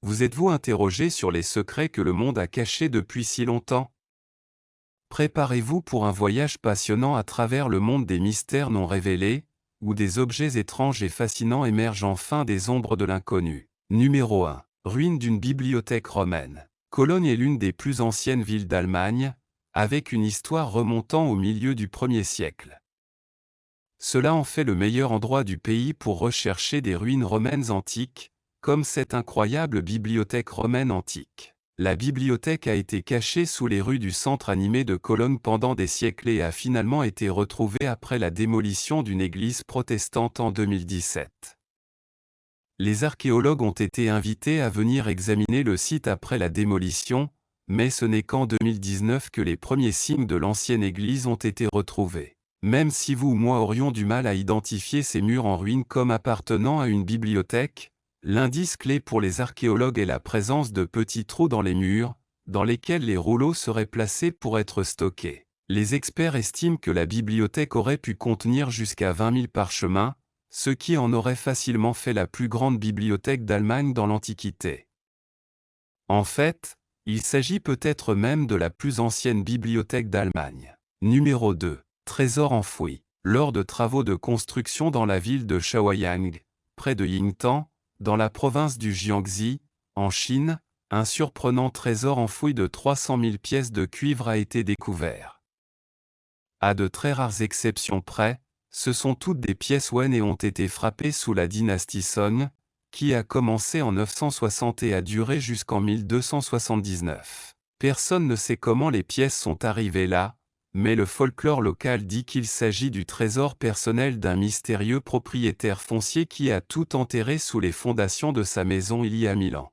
Vous êtes-vous interrogé sur les secrets que le monde a cachés depuis si longtemps? Préparez-vous pour un voyage passionnant à travers le monde des mystères non révélés, où des objets étranges et fascinants émergent enfin des ombres de l'inconnu. Numéro 1. Ruine d'une bibliothèque romaine. Cologne est l'une des plus anciennes villes d'Allemagne, avec une histoire remontant au milieu du 1er siècle. Cela en fait le meilleur endroit du pays pour rechercher des ruines romaines antiques, comme cette incroyable bibliothèque romaine antique. La bibliothèque a été cachée sous les rues du centre animé de Cologne pendant des siècles et a finalement été retrouvée après la démolition d'une église protestante en 2017. Les archéologues ont été invités à venir examiner le site après la démolition, mais ce n'est qu'en 2019 que les premiers signes de l'ancienne église ont été retrouvés. Même si vous ou moi aurions du mal à identifier ces murs en ruine comme appartenant à une bibliothèque, l'indice clé pour les archéologues est la présence de petits trous dans les murs, dans lesquels les rouleaux seraient placés pour être stockés. Les experts estiment que la bibliothèque aurait pu contenir jusqu'à 20 000 parchemins, ce qui en aurait facilement fait la plus grande bibliothèque d'Allemagne dans l'Antiquité. En fait, il s'agit peut-être même de la plus ancienne bibliothèque d'Allemagne. Numéro 2. Trésor enfoui. Lors de travaux de construction dans la ville de Shaoyang, près de Yingtan, dans la province du Jiangxi, en Chine, un surprenant trésor enfoui de 300 000 pièces de cuivre a été découvert. À de très rares exceptions près, ce sont toutes des pièces Wen et ont été frappées sous la dynastie Song, qui a commencé en 960 et a duré jusqu'en 1279. Personne ne sait comment les pièces sont arrivées là, mais le folklore local dit qu'il s'agit du trésor personnel d'un mystérieux propriétaire foncier qui a tout enterré sous les fondations de sa maison il y a 1000 ans.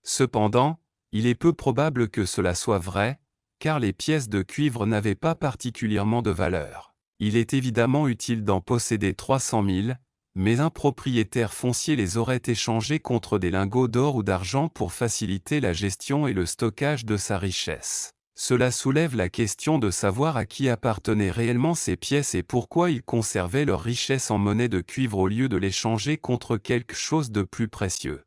Cependant, il est peu probable que cela soit vrai, car les pièces de cuivre n'avaient pas particulièrement de valeur. Il est évidemment utile d'en posséder 300 000, mais un propriétaire foncier les aurait échangées contre des lingots d'or ou d'argent pour faciliter la gestion et le stockage de sa richesse. Cela soulève la question de savoir à qui appartenaient réellement ces pièces et pourquoi ils conservaient leur richesse en monnaie de cuivre au lieu de l'échanger contre quelque chose de plus précieux.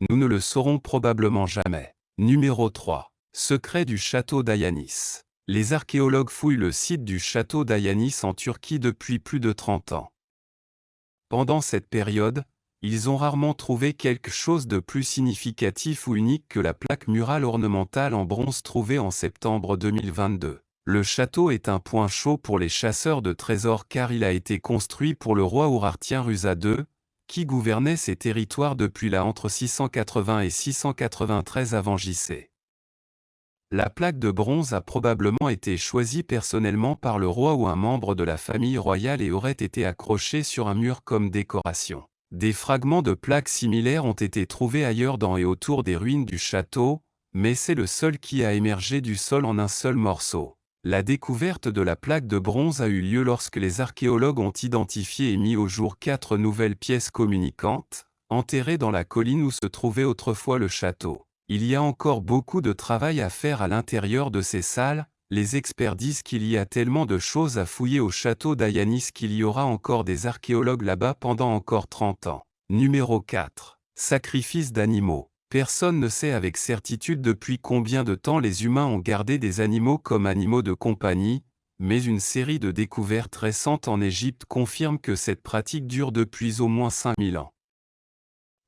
Nous ne le saurons probablement jamais. Numéro 3. Secret du château d'Ayanis. Les archéologues fouillent le site du château d'Ayanis en Turquie depuis plus de 30 ans. Pendant cette période, ils ont rarement trouvé quelque chose de plus significatif ou unique que la plaque murale ornementale en bronze trouvée en septembre 2022. Le château est un point chaud pour les chasseurs de trésors car il a été construit pour le roi Urartien Rusa II, qui gouvernait ces territoires depuis la entre 680 et 693 avant JC. La plaque de bronze a probablement été choisie personnellement par le roi ou un membre de la famille royale et aurait été accrochée sur un mur comme décoration. Des fragments de plaques similaires ont été trouvés ailleurs dans et autour des ruines du château, mais c'est le seul qui a émergé du sol en un seul morceau. La découverte de la plaque de bronze a eu lieu lorsque les archéologues ont identifié et mis au jour 4 nouvelles pièces communicantes, enterrées dans la colline où se trouvait autrefois le château. Il y a encore beaucoup de travail à faire à l'intérieur de ces salles. Les experts disent qu'il y a tellement de choses à fouiller au château d'Ayanis qu'il y aura encore des archéologues là-bas pendant encore 30 ans. Numéro 4. Sacrifice d'animaux. Personne ne sait avec certitude depuis combien de temps les humains ont gardé des animaux comme animaux de compagnie, mais une série de découvertes récentes en Égypte confirme que cette pratique dure depuis au moins 5000 ans.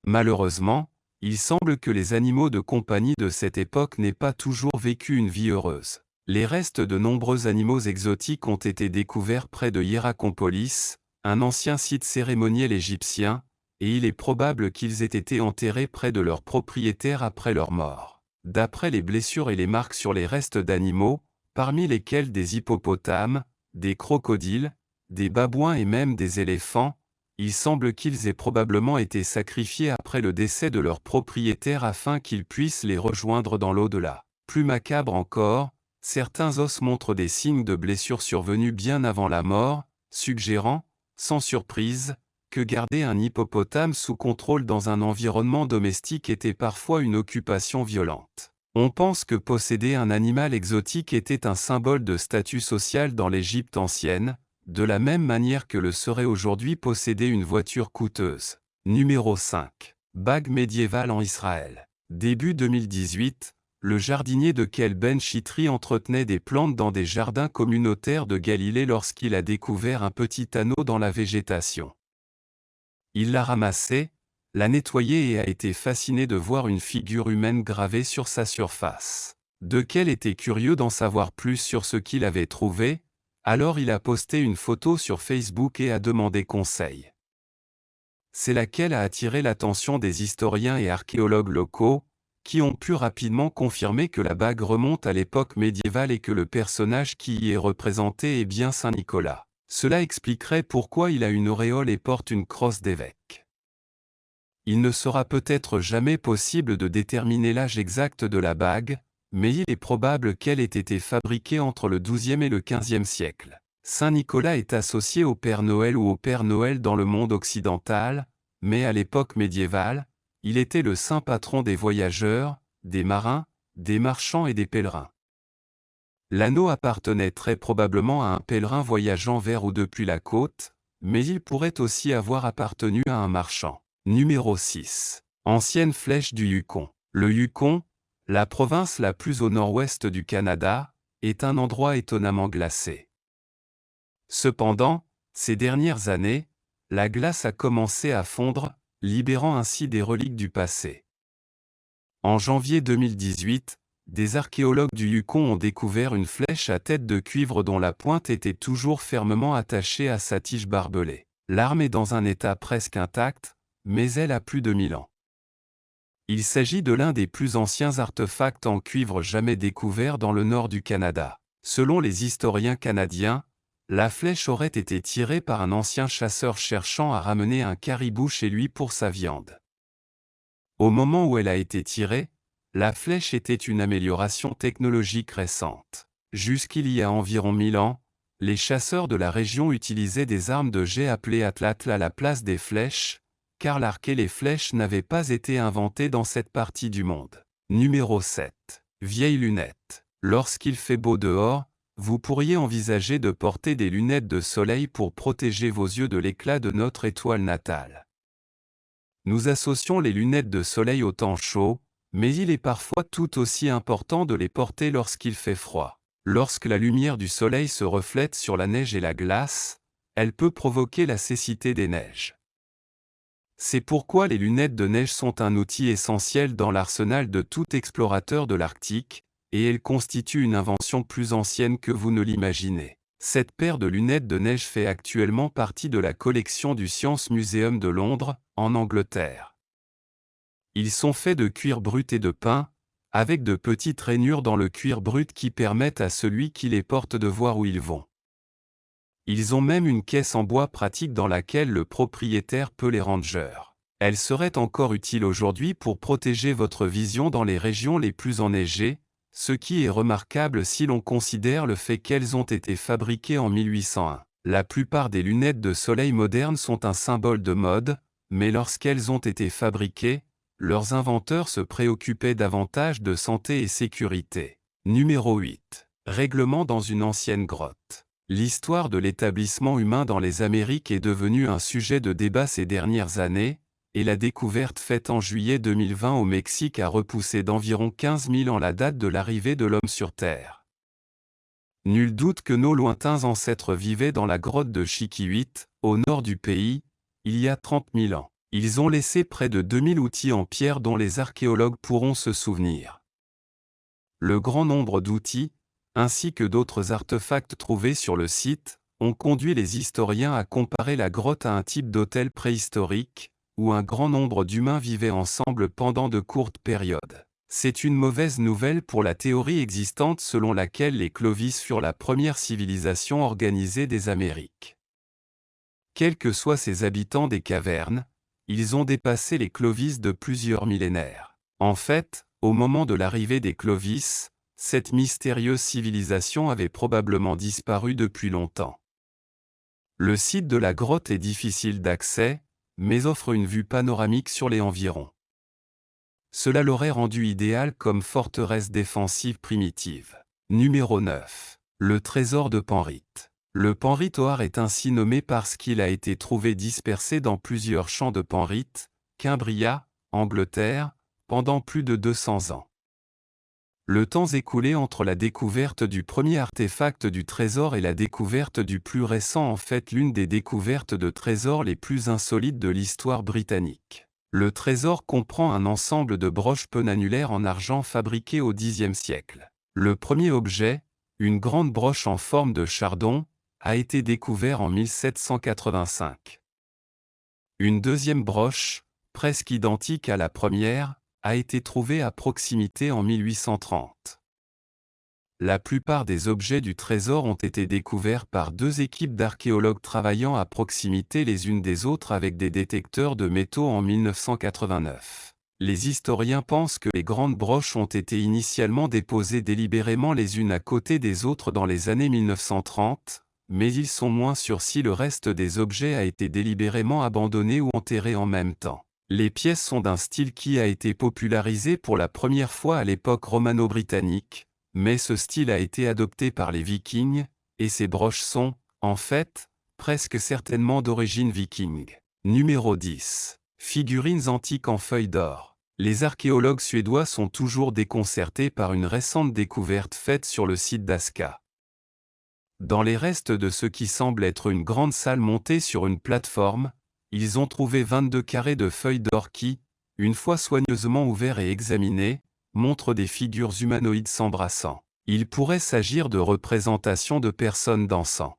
Malheureusement, il semble que les animaux de compagnie de cette époque n'aient pas toujours vécu une vie heureuse. Les restes de nombreux animaux exotiques ont été découverts près de Hierakonpolis, un ancien site cérémoniel égyptien, et il est probable qu'ils aient été enterrés près de leurs propriétaires après leur mort. D'après les blessures et les marques sur les restes d'animaux, parmi lesquels des hippopotames, des crocodiles, des babouins et même des éléphants, il semble qu'ils aient probablement été sacrifiés après le décès de leurs propriétaires afin qu'ils puissent les rejoindre dans l'au-delà. Plus macabre encore, certains os montrent des signes de blessures survenues bien avant la mort, suggérant, sans surprise, que garder un hippopotame sous contrôle dans un environnement domestique était parfois une occupation violente. On pense que posséder un animal exotique était un symbole de statut social dans l'Égypte ancienne, de la même manière que le serait aujourd'hui posséder une voiture coûteuse. Numéro 5. Bague médiévale en Israël. Début 2018, le jardinier de Kel Ben Chitri entretenait des plantes dans des jardins communautaires de Galilée lorsqu'il a découvert un petit anneau dans la végétation. Il l'a ramassé, l'a nettoyé et a été fasciné de voir une figure humaine gravée sur sa surface. De Kel était curieux d'en savoir plus sur ce qu'il avait trouvé, alors il a posté une photo sur Facebook et a demandé conseil. C'est laquelle a attiré l'attention des historiens et archéologues locaux, qui ont pu rapidement confirmer que la bague remonte à l'époque médiévale et que le personnage qui y est représenté est bien Saint Nicolas. Cela expliquerait pourquoi il a une auréole et porte une crosse d'évêque. Il ne sera peut-être jamais possible de déterminer l'âge exact de la bague, mais il est probable qu'elle ait été fabriquée entre le XIIe et le XVe siècle. Saint Nicolas est associé au Père Noël ou au Père Noël dans le monde occidental, mais à l'époque médiévale, il était le saint patron des voyageurs, des marins, des marchands et des pèlerins. L'anneau appartenait très probablement à un pèlerin voyageant vers ou depuis la côte, mais il pourrait aussi avoir appartenu à un marchand. Numéro 6. Ancienne flèche du Yukon. Le Yukon, la province la plus au nord-ouest du Canada, est un endroit étonnamment glacé. Cependant, ces dernières années, la glace a commencé à fondre, libérant ainsi des reliques du passé. En janvier 2018, des archéologues du Yukon ont découvert une flèche à tête de cuivre dont la pointe était toujours fermement attachée à sa tige barbelée. L'arme est dans un état presque intact, mais elle a plus de 1000 ans. Il s'agit de l'un des plus anciens artefacts en cuivre jamais découverts dans le nord du Canada. Selon les historiens canadiens, la flèche aurait été tirée par un ancien chasseur cherchant à ramener un caribou chez lui pour sa viande. Au moment où elle a été tirée, la flèche était une amélioration technologique récente. Jusqu'il y a environ 1000 ans, les chasseurs de la région utilisaient des armes de jet appelées atlatl à la place des flèches, car l'arc et les flèches n'avaient pas été inventés dans cette partie du monde. Numéro 7. Vieilles lunettes. Lorsqu'il fait beau dehors, vous pourriez envisager de porter des lunettes de soleil pour protéger vos yeux de l'éclat de notre étoile natale. Nous associons les lunettes de soleil au temps chaud, mais il est parfois tout aussi important de les porter lorsqu'il fait froid. Lorsque la lumière du soleil se reflète sur la neige et la glace, elle peut provoquer la cécité des neiges. C'est pourquoi les lunettes de neige sont un outil essentiel dans l'arsenal de tout explorateur de l'Arctique, et elles constituent une invention plus ancienne que vous ne l'imaginez. Cette paire de lunettes de neige fait actuellement partie de la collection du Science Museum de Londres, en Angleterre. Ils sont faits de cuir brut et de pin, avec de petites rainures dans le cuir brut qui permettent à celui qui les porte de voir où ils vont. Ils ont même une caisse en bois pratique dans laquelle le propriétaire peut les ranger. Elles seraient encore utiles aujourd'hui pour protéger votre vision dans les régions les plus enneigées, ce qui est remarquable si l'on considère le fait qu'elles ont été fabriquées en 1801. La plupart des lunettes de soleil modernes sont un symbole de mode, mais lorsqu'elles ont été fabriquées, leurs inventeurs se préoccupaient davantage de santé et sécurité. Numéro 8. Règlement dans une ancienne grotte. L'histoire de l'établissement humain dans les Amériques est devenue un sujet de débat ces dernières années, et la découverte faite en juillet 2020 au Mexique a repoussé d'environ 15 000 ans la date de l'arrivée de l'homme sur Terre. Nul doute que nos lointains ancêtres vivaient dans la grotte de Chiquihuite, au nord du pays, il y a 30 000 ans. Ils ont laissé près de 2000 outils en pierre dont les archéologues pourront se souvenir. Le grand nombre d'outils, ainsi que d'autres artefacts trouvés sur le site, ont conduit les historiens à comparer la grotte à un type d'hôtel préhistorique, où un grand nombre d'humains vivaient ensemble pendant de courtes périodes. C'est une mauvaise nouvelle pour la théorie existante selon laquelle les Clovis furent la première civilisation organisée des Amériques. Quels que soient ces habitants des cavernes, ils ont dépassé les Clovis de plusieurs millénaires. En fait, au moment de l'arrivée des Clovis, cette mystérieuse civilisation avait probablement disparu depuis longtemps. Le site de la grotte est difficile d'accès, mais offre une vue panoramique sur les environs. Cela l'aurait rendu idéal comme forteresse défensive primitive. Numéro 9. Le trésor de Penrith. Le Penrith-Oar est ainsi nommé parce qu'il a été trouvé dispersé dans plusieurs champs de Penrith, Cumbria, Angleterre, pendant plus de 200 ans. Le temps écoulé entre la découverte du premier artefact du trésor et la découverte du plus récent en fait l'une des découvertes de trésors les plus insolites de l'histoire britannique. Le trésor comprend un ensemble de broches penannulaires en argent fabriquées au Xe siècle. Le premier objet, une grande broche en forme de chardon, a été découvert en 1785. Une deuxième broche, presque identique à la première, a été trouvée à proximité en 1830. La plupart des objets du trésor ont été découverts par deux équipes d'archéologues travaillant à proximité les unes des autres avec des détecteurs de métaux en 1989. Les historiens pensent que les grandes broches ont été initialement déposées délibérément les unes à côté des autres dans les années 1930, mais ils sont moins sûrs si le reste des objets a été délibérément abandonné ou enterré en même temps. Les pièces sont d'un style qui a été popularisé pour la première fois à l'époque romano-britannique, mais ce style a été adopté par les Vikings, et ces broches sont, en fait, presque certainement d'origine viking. Numéro 10. Figurines antiques en feuilles d'or. Les archéologues suédois sont toujours déconcertés par une récente découverte faite sur le site d'Aska. Dans les restes de ce qui semble être une grande salle montée sur une plateforme, ils ont trouvé 22 carrés de feuilles d'or qui, une fois soigneusement ouverts et examinés, montrent des figures humanoïdes s'embrassant. Il pourrait s'agir de représentations de personnes dansant.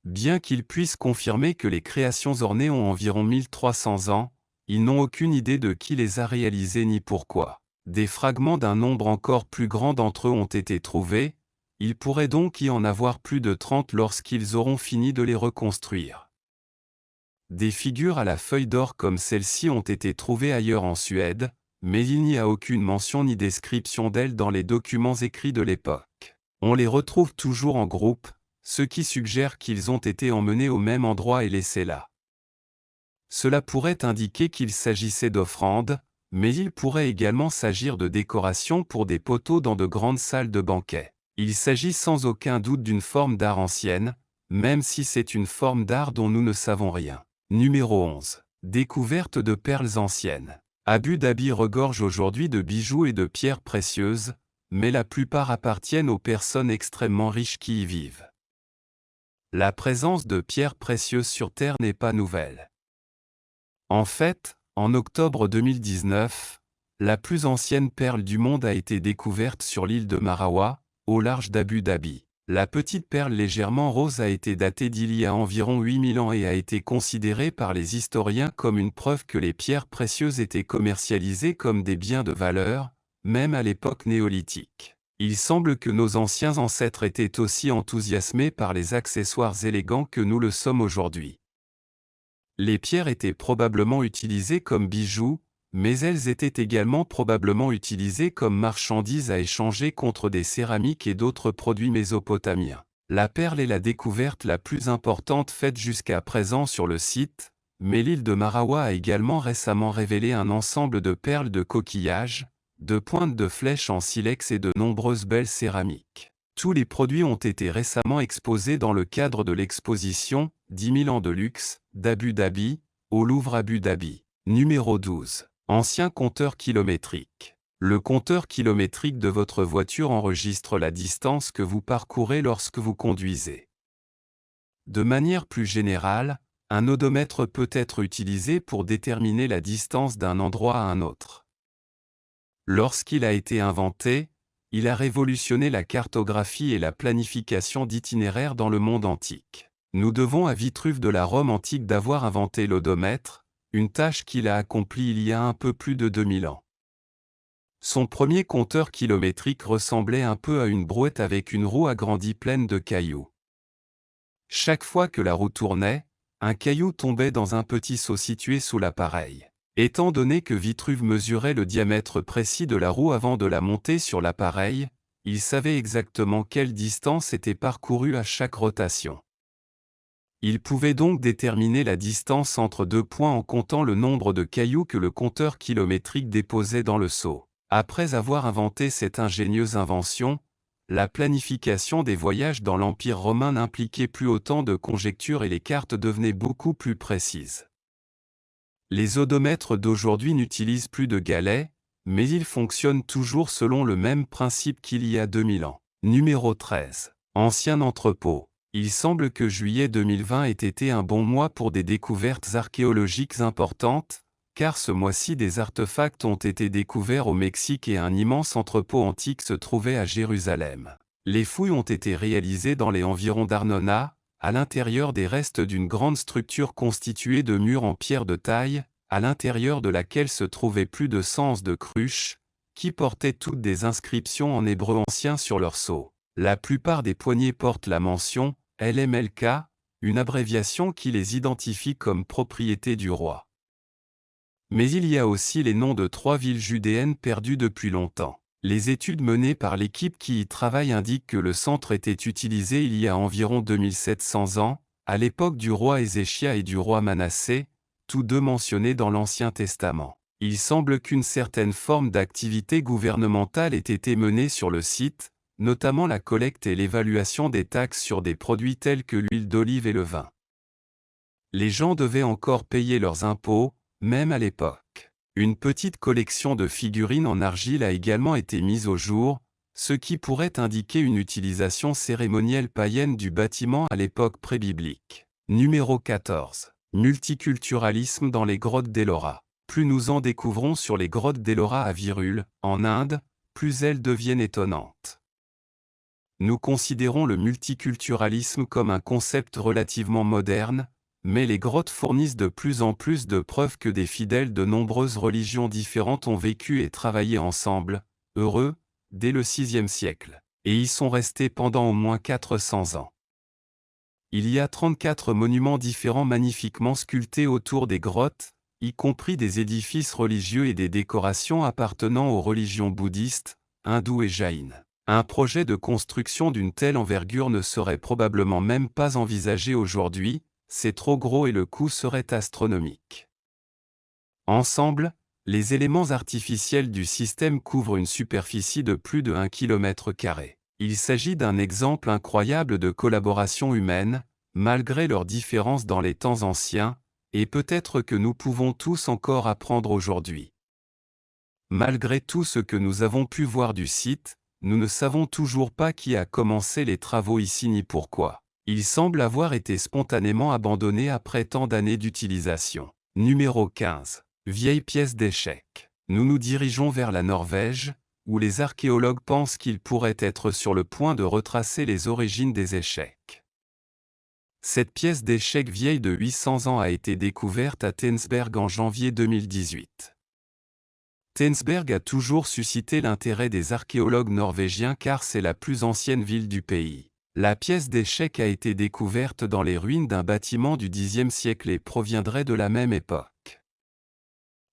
Bien qu'ils puissent confirmer que les créations ornées ont environ 1300 ans, ils n'ont aucune idée de qui les a réalisées ni pourquoi. Des fragments d'un nombre encore plus grand d'entre eux ont été trouvés, il pourrait donc y en avoir plus de 30 lorsqu'ils auront fini de les reconstruire. Des figures à la feuille d'or comme celle-ci ont été trouvées ailleurs en Suède, mais il n'y a aucune mention ni description d'elles dans les documents écrits de l'époque. On les retrouve toujours en groupe, ce qui suggère qu'ils ont été emmenés au même endroit et laissés là. Cela pourrait indiquer qu'il s'agissait d'offrandes, mais il pourrait également s'agir de décorations pour des poteaux dans de grandes salles de banquet. Il s'agit sans aucun doute d'une forme d'art ancienne, même si c'est une forme d'art dont nous ne savons rien. Numéro 11. Découverte de perles anciennes. Abu Dhabi regorge aujourd'hui de bijoux et de pierres précieuses, mais la plupart appartiennent aux personnes extrêmement riches qui y vivent. La présence de pierres précieuses sur Terre n'est pas nouvelle. En fait, en octobre 2019, la plus ancienne perle du monde a été découverte sur l'île de Marawa, au large d'Abu Dhabi. La petite perle légèrement rose a été datée d'il y a environ 8000 ans et a été considérée par les historiens comme une preuve que les pierres précieuses étaient commercialisées comme des biens de valeur, même à l'époque néolithique. Il semble que nos anciens ancêtres étaient aussi enthousiasmés par les accessoires élégants que nous le sommes aujourd'hui. Les pierres étaient probablement utilisées comme bijoux, mais elles étaient également probablement utilisées comme marchandises à échanger contre des céramiques et d'autres produits mésopotamiens. La perle est la découverte la plus importante faite jusqu'à présent sur le site, mais l'île de Marawa a également récemment révélé un ensemble de perles de coquillages, de pointes de flèches en silex et de nombreuses belles céramiques. Tous les produits ont été récemment exposés dans le cadre de l'exposition « 10 000 ans de luxe » d'Abu Dhabi, au Louvre Abu Dhabi. Numéro 12. Ancien compteur kilométrique. Le compteur kilométrique de votre voiture enregistre la distance que vous parcourez lorsque vous conduisez. De manière plus générale, un odomètre peut être utilisé pour déterminer la distance d'un endroit à un autre. Lorsqu'il a été inventé, il a révolutionné la cartographie et la planification d'itinéraires dans le monde antique. Nous devons à Vitruve de la Rome antique d'avoir inventé l'odomètre, une tâche qu'il a accomplie il y a un peu plus de 2000 ans. Son premier compteur kilométrique ressemblait un peu à une brouette avec une roue agrandie pleine de cailloux. Chaque fois que la roue tournait, un caillou tombait dans un petit seau situé sous l'appareil. Étant donné que Vitruve mesurait le diamètre précis de la roue avant de la monter sur l'appareil, il savait exactement quelle distance était parcourue à chaque rotation. Il pouvait donc déterminer la distance entre deux points en comptant le nombre de cailloux que le compteur kilométrique déposait dans le seau. Après avoir inventé cette ingénieuse invention, la planification des voyages dans l'Empire romain n'impliquait plus autant de conjectures et les cartes devenaient beaucoup plus précises. Les odomètres d'aujourd'hui n'utilisent plus de galets, mais ils fonctionnent toujours selon le même principe qu'il y a 2000 ans. Numéro 13. Ancien entrepôt. Il semble que juillet 2020 ait été un bon mois pour des découvertes archéologiques importantes, car ce mois-ci des artefacts ont été découverts au Mexique et un immense entrepôt antique se trouvait à Jérusalem. Les fouilles ont été réalisées dans les environs d'Arnona, à l'intérieur des restes d'une grande structure constituée de murs en pierre de taille, à l'intérieur de laquelle se trouvaient plus de 100 anses de cruches, qui portaient toutes des inscriptions en hébreu ancien sur leurs sceaux. La plupart des poignées portent la mention « LMLK », une abréviation qui les identifie comme propriété du roi. Mais il y a aussi les noms de 3 villes judéennes perdues depuis longtemps. Les études menées par l'équipe qui y travaille indiquent que le centre était utilisé il y a environ 2700 ans, à l'époque du roi Ézéchia et du roi Manassé, tous deux mentionnés dans l'Ancien Testament. Il semble qu'une certaine forme d'activité gouvernementale ait été menée sur le site, notamment la collecte et l'évaluation des taxes sur des produits tels que l'huile d'olive et le vin. Les gens devaient encore payer leurs impôts, même à l'époque. Une petite collection de figurines en argile a également été mise au jour, ce qui pourrait indiquer une utilisation cérémonielle païenne du bâtiment à l'époque pré-biblique. Numéro 14. Multiculturalisme dans les grottes d'Ellora. Plus nous en découvrons sur les grottes d'Ellora à Virul, en Inde, plus elles deviennent étonnantes. Nous considérons le multiculturalisme comme un concept relativement moderne, mais les grottes fournissent de plus en plus de preuves que des fidèles de nombreuses religions différentes ont vécu et travaillé ensemble, heureux, dès le VIe siècle, et y sont restés pendant au moins 400 ans. Il y a 34 monuments différents magnifiquement sculptés autour des grottes, y compris des édifices religieux et des décorations appartenant aux religions bouddhistes, hindoues et jaïnes. Un projet de construction d'une telle envergure ne serait probablement même pas envisagé aujourd'hui, c'est trop gros et le coût serait astronomique. Ensemble, les éléments artificiels du système couvrent une superficie de plus de 1 km². Il s'agit d'un exemple incroyable de collaboration humaine, malgré leurs différences dans les temps anciens, et peut-être que nous pouvons tous encore apprendre aujourd'hui. Malgré tout ce que nous avons pu voir du site, nous ne savons toujours pas qui a commencé les travaux ici ni pourquoi. Il semble avoir été spontanément abandonné après tant d'années d'utilisation. Numéro 15. Vieille pièce d'échec. Nous nous dirigeons vers la Norvège, où les archéologues pensent qu'ils pourraient être sur le point de retracer les origines des échecs. Cette pièce d'échec vieille de 800 ans a été découverte à Tønsberg en janvier 2018. Tønsberg a toujours suscité l'intérêt des archéologues norvégiens car c'est la plus ancienne ville du pays. La pièce d'échec a été découverte dans les ruines d'un bâtiment du Xe siècle et proviendrait de la même époque.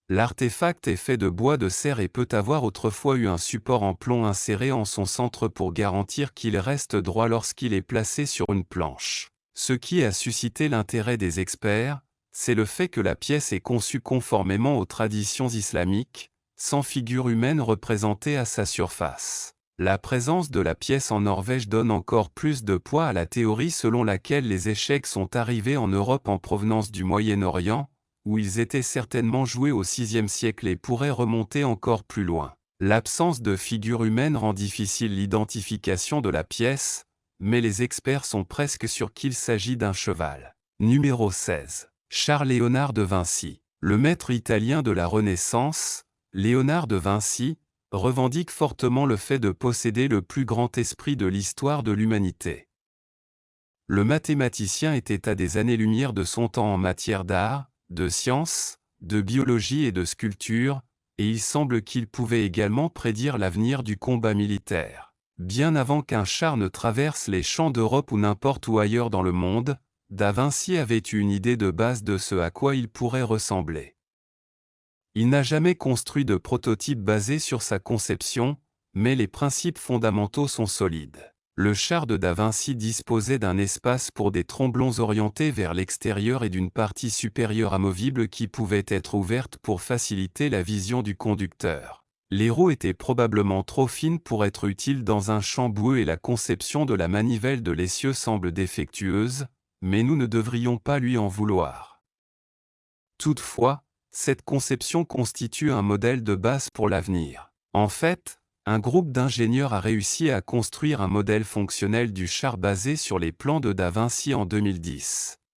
L'artefact est fait de bois de cerf et peut avoir autrefois eu un support en plomb inséré en son centre pour garantir qu'il reste droit lorsqu'il est placé sur une planche. Ce qui a suscité l'intérêt des experts, c'est le fait que la pièce est conçue conformément aux traditions islamiques, sans figure humaine représentée à sa surface. La présence de la pièce en Norvège donne encore plus de poids à la théorie selon laquelle les échecs sont arrivés en Europe en provenance du Moyen-Orient, où ils étaient certainement joués au VIe siècle et pourraient remonter encore plus loin. L'absence de figure humaine rend difficile l'identification de la pièce, mais les experts sont presque sûrs qu'il s'agit d'un cheval. Numéro 16. Charles-Léonard de Vinci. Le maître italien de la Renaissance, Léonard de Vinci, revendique fortement le fait de posséder le plus grand esprit de l'histoire de l'humanité. Le mathématicien était à des années-lumière de son temps en matière d'art, de sciences, de biologie et de sculpture, et il semble qu'il pouvait également prédire l'avenir du combat militaire. Bien avant qu'un char ne traverse les champs d'Europe ou n'importe où ailleurs dans le monde, Da Vinci avait eu une idée de base de ce à quoi il pourrait ressembler. Il n'a jamais construit de prototype basé sur sa conception, mais les principes fondamentaux sont solides. Le char de Da Vinci disposait d'un espace pour des tromblons orientés vers l'extérieur et d'une partie supérieure amovible qui pouvait être ouverte pour faciliter la vision du conducteur. Les roues étaient probablement trop fines pour être utiles dans un champ boueux et la conception de la manivelle de l'essieu semble défectueuse, mais nous ne devrions pas lui en vouloir. Toutefois, Cette conception constitue un modèle de base pour l'avenir. En fait, un groupe d'ingénieurs a réussi à construire un modèle fonctionnel du char basé sur les plans de Da Vinci en 2010.